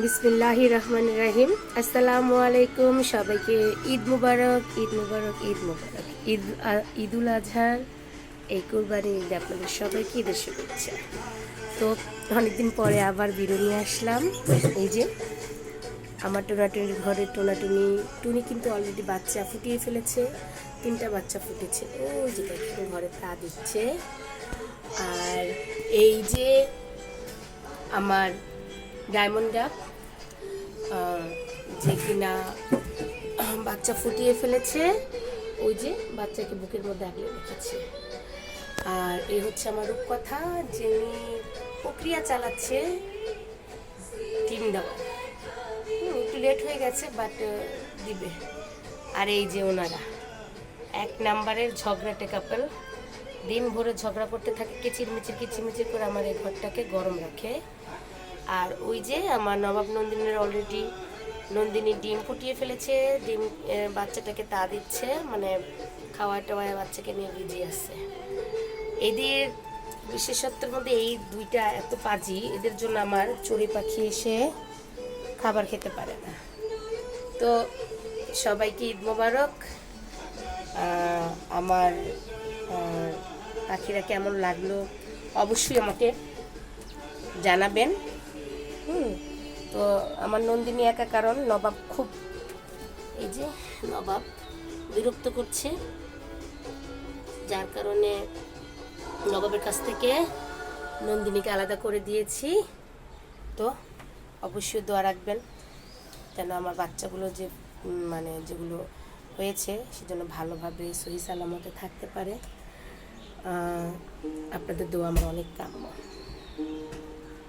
বিসমিল্লাহির রহমানির রহিম। আসসালামু আলাইকুম সবাইকে। ঈদ মুবারক, ঈদ মুবারক, ঈদ মুবারক। ঈদুল আজহার এই কুরবানি ঈদে আপনাদের সবাইকে ঈদের শুভেচ্ছা। তো অনেকদিন পরে আবার ভিডিও নিয়ে আসলাম। এই যে আমার টোনাটুনির ঘরে টুনি কিন্তু অলরেডি বাচ্চা ফুটিয়ে ফেলেছে। 3টা বাচ্চা ফুটেছে, ওই যে দেখেন ঘরে তা দিচ্ছে। আর এই যে আমার ডায়মন্ড ডাক, যে কিনা বাচ্চা ফুটিয়ে ফেলেছে, ওই যে বাচ্চাকে বুকের মধ্যে আগলে রেখেছে। আর এই হচ্ছে আমার রূপকথা, যিনি প্রক্রিয়া চালাচ্ছে ডিম দেওয়ার। একটু লেট হয়ে গেছে, বাট দিবে। আর এই যে ওনারা 1 নাম্বারের ঝগড়াটে কাপল, দিন ভরে ঝগড়া করতে থাকে, কিচিরমিচির করে আমার এই ঘরটাকে গরম রাখে। আর ওই যে আমার নবাব নন্দিনীর অলরেডি নন্দিনী ডিম ফুটিয়ে ফেলেছে, ডিম বাচ্চাটাকে তা দিচ্ছে, মানে খাওয়া টাওয়ায় বাচ্চাকে নিয়ে ভিজিয়ে আসছে। এদের বিশেষত্বের মধ্যে এই 2টা এত পাজি, এদের জন্য আমার চড়ুই পাখি এসে খাবার খেতে পারে না। তো সবাইকে ঈদ মোবারক। আমার পাখিরা কেমন লাগলো অবশ্যই আমাকে জানাবেন। তো আমার নন্দিনী একা, কারণ নবাব খুব, এই যে নবাব বিরক্ত করছে, যার কারণে নবাবের কাছ থেকে নন্দিনীকে আলাদা করে দিয়েছি। তো অবশ্যই দোয়া রাখবেন যেন আমার বাচ্চাগুলো যে মানে যেগুলো হয়েছে সেজন্য ভালোভাবে সহি সালামতে থাকতে পারে। আপনাদের দোয়া আমার অনেক কাম্য।